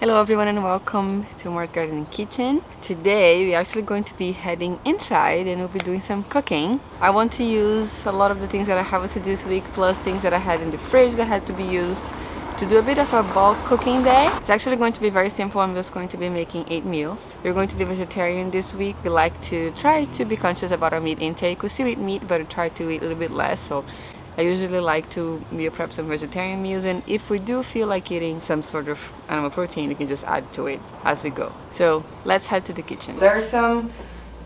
Hello everyone and welcome to Moore's Garden Kitchen. Today we're actually going to be heading inside and we'll be doing some cooking. I want to use a lot of the things that I harvested this week plus things that I had in the fridge that had to be used to do a bit of a bulk cooking day. It's actually going to be very simple. I'm just going to be making 8 meals. We're going to be vegetarian this week. We like to try to be conscious about our meat intake. We still eat meat but we try to eat a little bit less, so I usually like to meal prep some vegetarian meals, and if we do feel like eating some sort of animal protein, we can just add to it as we go. So let's head to the kitchen. There are some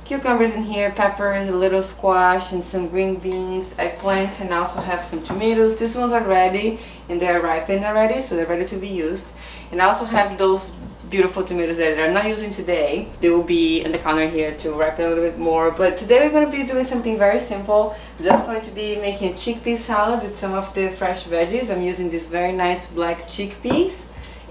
cucumbers in here, peppers, a little squash, and some green beans, eggplant, and I also have some tomatoes. These ones are ready and they're ripened already, so they're ready to be used. And I also have those beautiful tomatoes that I'm not using today. They will be in the counter here to ripen a little bit more, but today we're going to be doing something very simple. I'm just going to be making a chickpea salad with some of the fresh veggies. I'm using these very nice black chickpeas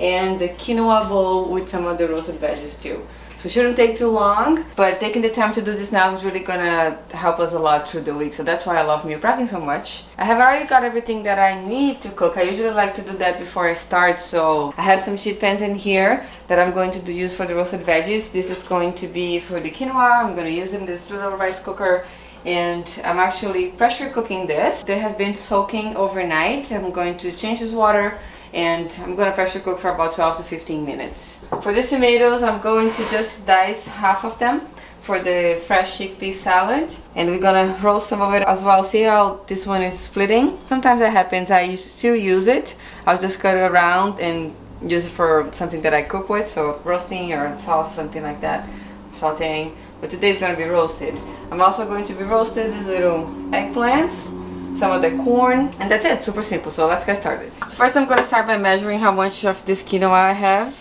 and the quinoa bowl with some of the roasted veggies too. So it shouldn't take too long, but taking the time to do this now is really gonna help us a lot through the week. So that's why I love meal prepping so much. I have already got everything that I need to cook. I usually like to do that before I start. So I have some sheet pans in here that I'm going to use for the roasted veggies. This is going to be for the quinoa. I'm gonna use in this little rice cooker, and I'm actually pressure cooking this. They have been soaking overnight. I'm going to change this water and I'm gonna pressure cook for about 12 to 15 minutes. For these tomatoes, I'm going to just dice half of them for the fresh chickpea salad, and we're gonna roast some of it as well. See how this one is splitting? Sometimes that happens. I still use it. I'll just cut it around and use it for something that I cook with, so roasting or sauce, something like that, sauteing. But today is going to be roasted. I'm also going to be roasted these little eggplants, some of the corn, and that's it. Super simple. So let's get started. So first I'm going to start by measuring how much of this quinoa I have.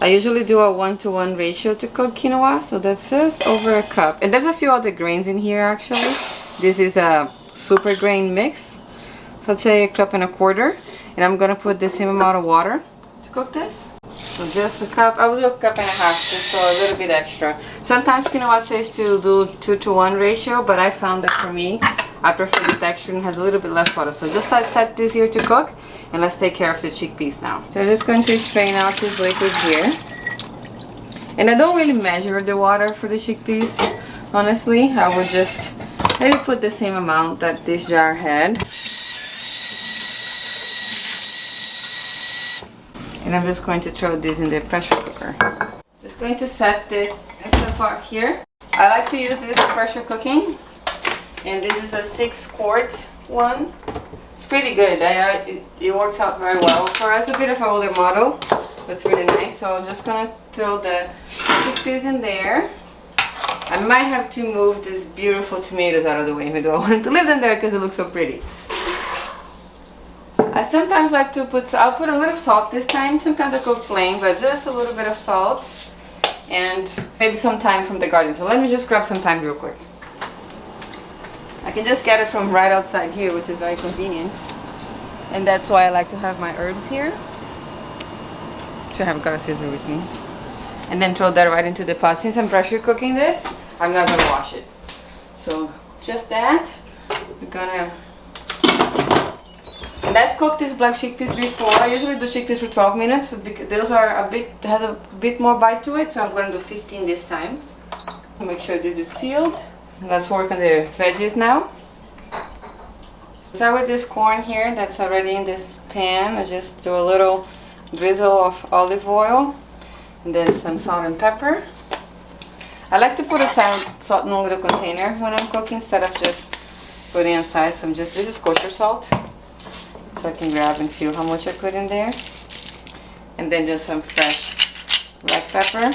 I usually do a 1-to-1 ratio to cook quinoa, so that's just over a cup. And there's a few other grains in here actually. This is a super grain mix, so let's say 1.25 cups. And I'm going to put the same amount of water to cook this. So just a cup. I will do 1.5 cups, just so a little bit extra. Sometimes quinoa says to do 2-to-1 ratio, but I found that for me, I prefer the texture and has a little bit less water. So just let's set this here to cook, and let's take care of the chickpeas now. So I'm just going to strain out this liquid here. And I don't really measure the water for the chickpeas, honestly. I would just maybe put the same amount that this jar had. And I'm just going to throw this in the pressure cooker. Just going to set this in the pot here. I like to use this for pressure cooking. And this is a 6-quart one. It's pretty good. It works out very well. For us, a bit of an older model, but it's really nice. So I'm just gonna throw the chickpeas in there. I might have to move these beautiful tomatoes out of the way, even though I wanted to leave them there because it looks so pretty. I sometimes like to put, I'll put a little salt this time. Sometimes I cook plain, but just a little bit of salt and maybe some thyme from the garden. So let me just grab some thyme real quick. I can just get it from right outside here, which is very convenient. And that's why I like to have my herbs here. Actually, I haven't got a scissor with me. And then throw that right into the pot. Since I'm pressure cooking this, I'm not gonna wash it. So just that. We're gonna. And I've cooked these black chickpeas before. I usually do chickpeas for 12 minutes, but because those are has a bit more bite to it, so I'm gonna do 15 this time. Make sure this is sealed. Let's work on the veggies now. Start with this corn here that's already in this pan. I just do a little drizzle of olive oil and then some salt and pepper. I like to put salt in a little container when I'm cooking instead of just putting inside. So this is kosher salt, so I can grab and feel how much I put in there. And then just some fresh black pepper.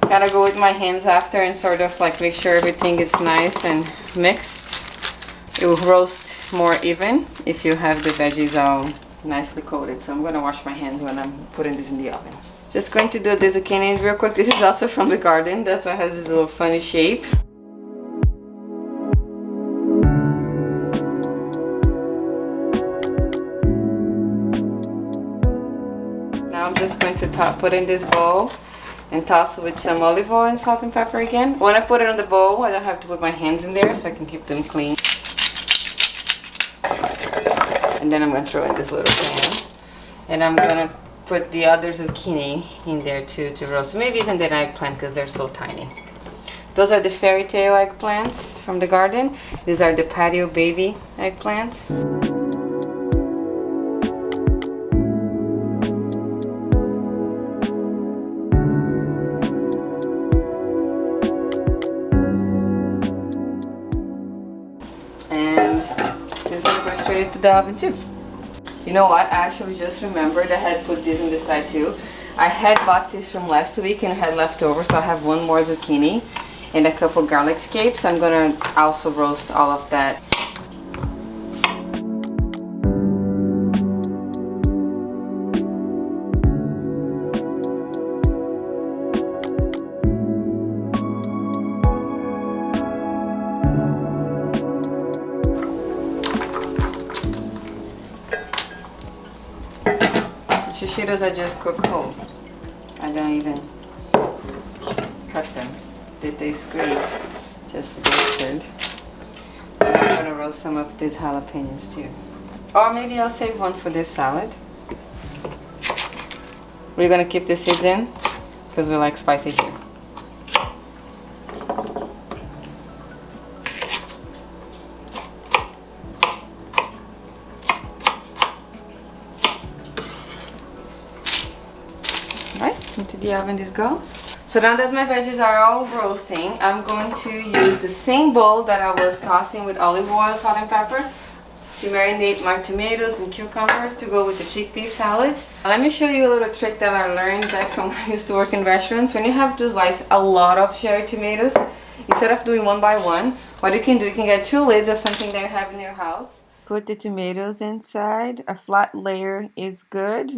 Gotta go with my hands after and sort of like make sure everything is nice and mixed. It will roast more even if you have the veggies all nicely coated. So I'm gonna wash my hands when I'm putting this in the oven. Just going to do the zucchini real quick. This is also from the garden. That's why it has this little funny shape. Now I'm just going to put in this bowl and toss it with some olive oil and salt and pepper again. When I put it on the bowl, I don't have to put my hands in there, so I can keep them clean. And then I'm going to throw in this little pan. And I'm going to put the other zucchini in there too to roast. Maybe even the eggplant because they're so tiny. Those are the fairy tale eggplants from the garden. These are the patio baby eggplants. And this one goes straight into the oven too. You know what? I actually just remembered I had put this on the side too. I had bought this from last week and had leftover, so I have one more zucchini and a couple garlic scapes. I'm gonna also roast all of that. Shishitos I just cook whole. I don't even cut them. They taste great, just roasted. I'm gonna roast some of these jalapenos too. Or maybe I'll save one for this salad. We're gonna keep the seeds in because we like spicy here. Right, into the oven this goes. So now that my veggies are all roasting, I'm going to use the same bowl that I was tossing with olive oil, salt and pepper to marinate my tomatoes and cucumbers to go with the chickpea salad. Let me show you a little trick that I learned back from when I used to work in restaurants. When you have to slice a lot of cherry tomatoes, instead of doing one by one, what you can do, you can get 2 lids of something that you have in your house. Put the tomatoes inside. A flat layer is good,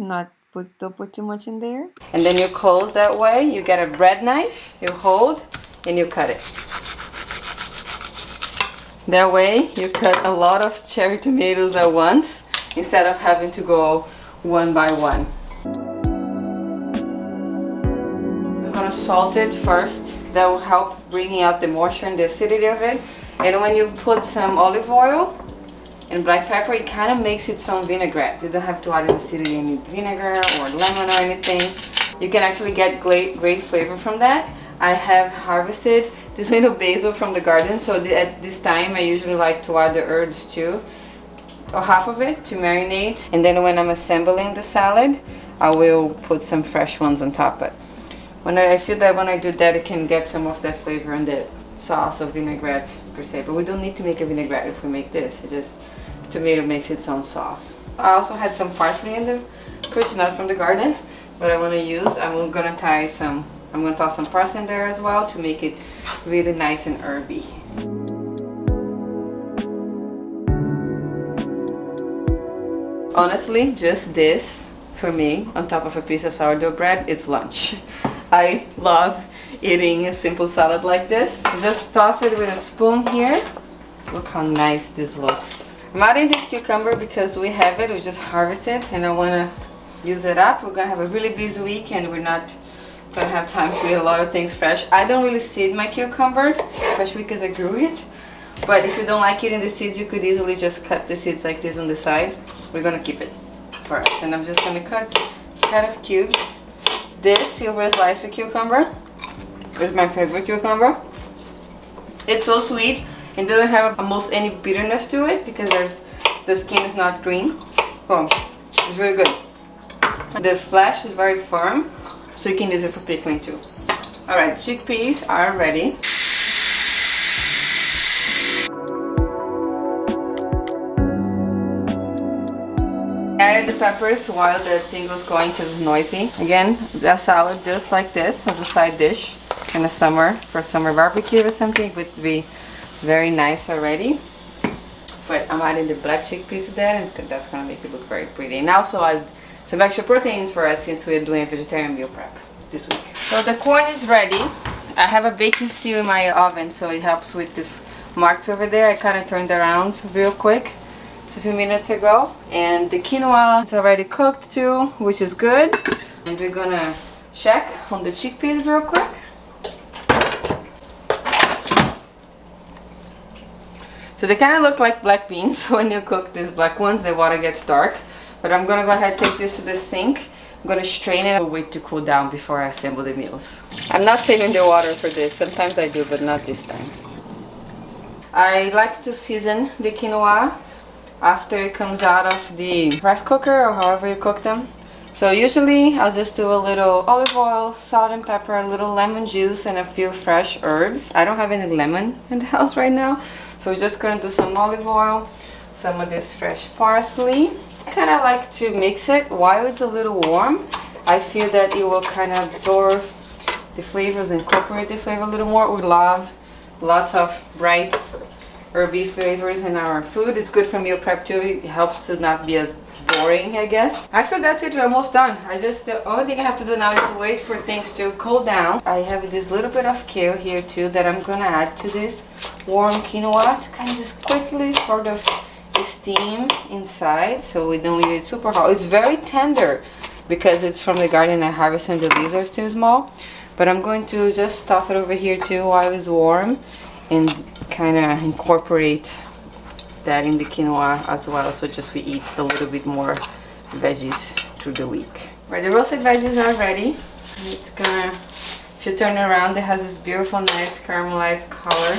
don't put too much in there. And then you close that way. You get a bread knife, you hold, and you cut it. That way you cut a lot of cherry tomatoes at once instead of having to go one by one. I'm gonna salt it first. That will help bringing out the moisture and the acidity of it. And when you put some olive oil and black pepper, it kind of makes its own vinaigrette. You don't have to add acidity any vinegar or lemon or anything. You can actually get great flavor from that. I have harvested this little basil from the garden, so at this time I usually like to add the herbs too, or half of it to marinate. And then when I'm assembling the salad, I will put some fresh ones on top. But I feel that when I do that, it can get some of that flavor in the sauce or vinaigrette per se. But we don't need to make a vinaigrette if we make this. It just tomato makes its own sauce. I also had some parsley in the fridge, not from the garden, but I want to use. I'm gonna toss some parsley in there as well to make it really nice and herby. Honestly, just this for me on top of a piece of sourdough bread, it's lunch. I love eating a simple salad like this. Just toss it with a spoon here. Look how nice this looks. I'm adding this cucumber because we have it, we just harvested and I want to use it up. We're gonna have a really busy week and we're not gonna have time to eat a lot of things fresh. I don't really seed my cucumber, especially because I grew it. But if you don't like eating the seeds, you could easily just cut the seeds like this on the side. We're gonna keep it for us. And I'm just gonna cut of cubes. This silver slice of cucumber is my favorite cucumber. It's so sweet and doesn't have almost any bitterness to it because the skin is not green. Oh, it's really good. The flesh is very firm, so you can use it for pickling too. Alright, chickpeas are ready. I added the peppers while the thing was going to the noisy. Again, the salad just like this as a side dish in the summer for summer barbecue or something would be very nice already. But I'm adding the black chickpeas to that and that's gonna make it look very pretty. And also add some extra proteins for us since we're doing a vegetarian meal prep this week. So the corn is ready. I have a baking steel in my oven so it helps with this marks over there. I kind of turned around real quick just a few minutes ago. And the quinoa is already cooked too, which is good. And we're gonna check on the chickpeas real quick. So they kind of look like black beans. When you cook these black ones, the water gets dark. But I'm gonna go ahead and take this to the sink I'm gonna strain it and wait to cool down before I assemble the meals. I'm not saving the water for this. Sometimes I do, but not this time. I like to season the quinoa after it comes out of the rice cooker or however you cook them. So usually I'll just do a little olive oil, salt and pepper, a little lemon juice, and a few fresh herbs. I don't have any lemon in the house right now, so we're just gonna do some olive oil, some of this fresh parsley. I kind of like to mix it while it's a little warm. I feel that it will kind of absorb the flavors, incorporate the flavor a little more. We love lots of bright herby flavors in our food. It's good for meal prep too. It helps to not be as boring, I guess. Actually, that's it. We're almost done. The only thing I have to do now is wait for things to cool down. I have this little bit of kale here too that I'm gonna add to this warm quinoa to kind of just quickly sort of steam inside, so we don't leave it super hot. It's very tender because it's from the garden I harvested, and the leaves are still small. But I'm going to just toss it over here too while it's warm and kind of incorporate that in the quinoa as well, so just we eat a little bit more veggies through the week. Right, the roasted veggies are ready. It's gonna, if you turn it around, it has this beautiful, nice caramelized color.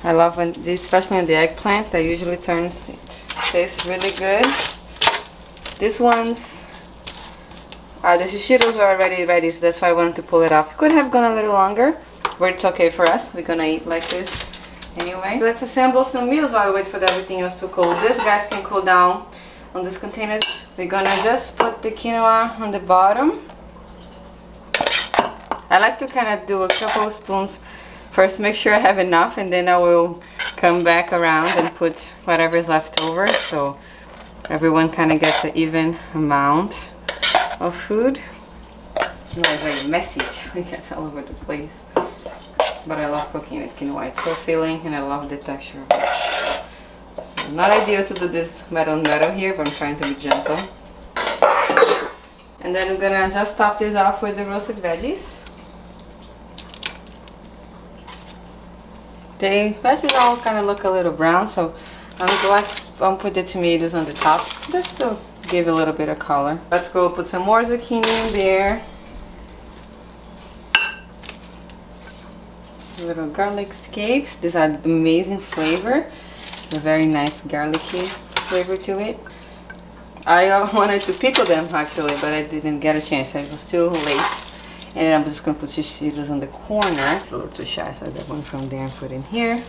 I love when this, especially on the eggplant, that usually tastes really good. This one's the shishitos were already ready, so that's why I wanted to pull it off. Could have gone a little longer, but it's okay for us. We're gonna eat like this anyway. Let's assemble some meals while we wait for everything else to cool. This guys can cool down on these containers. We're gonna just put the quinoa on the bottom. I like to kind of do a couple of spoons first, make sure I have enough, and then I will come back around and put whatever is left over, so everyone kind of gets an even amount of food. No, it's very messy. It gets all over the place. But I love cooking with quinoa. It's so filling, and I love the texture of it. So not ideal to do this metal here, but I'm trying to be gentle. And then I'm gonna just top this off with the roasted veggies. The veggies all kind of look a little brown, so I'm put the tomatoes on the top just to give a little bit of color. Let's go put some more zucchini in there. Little garlic scapes. These are amazing flavor. A very nice garlicky flavor to it. I wanted to pickle them actually, but I didn't get a chance. It was too late. And I'm just gonna put shishitos on the corner. It's a little too shy, so I got one from there and put in here.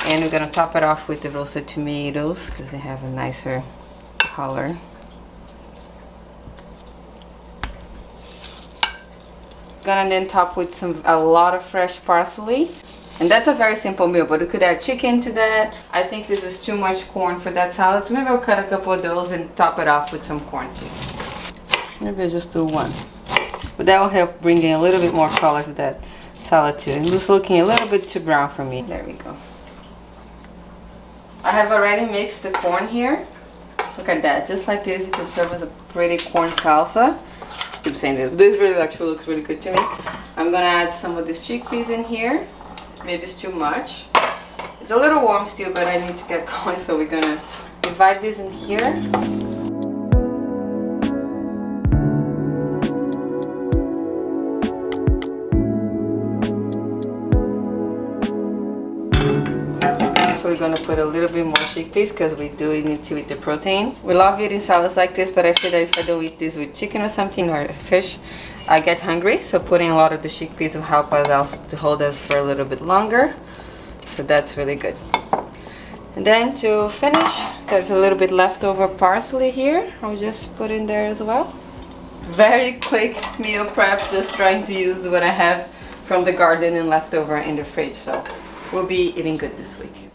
And we're gonna top it off with the roasted tomatoes because they have a nicer color. Gonna then top with a lot of fresh parsley. And that's a very simple meal, but we could add chicken to that. I think this is too much corn for that salad, so maybe I'll cut a couple of those and top it off with some corn too. Maybe I'll just do one. But that will help bring in a little bit more color to that salad too. It's just looking a little bit too brown for me. There we go. I have already mixed the corn here. Look at that. Just like this, you can serve as a pretty corn salsa. I keep saying this. This really actually looks really good to me. I'm gonna add some of these chickpeas in here. Maybe it's too much. It's a little warm still, but I need to get going, so we're gonna divide this in here. We're gonna put a little bit more chickpeas because we do need to eat the protein. We love eating salads like this, but I feel that if I don't eat this with chicken or something or fish, I get hungry. So putting a lot of the chickpeas will help us also to hold us for a little bit longer. So that's really good. And then to finish, there's a little bit leftover parsley here. I'll just put in there as well. Very quick meal prep, just trying to use what I have from the garden and leftover in the fridge. So we'll be eating good this week.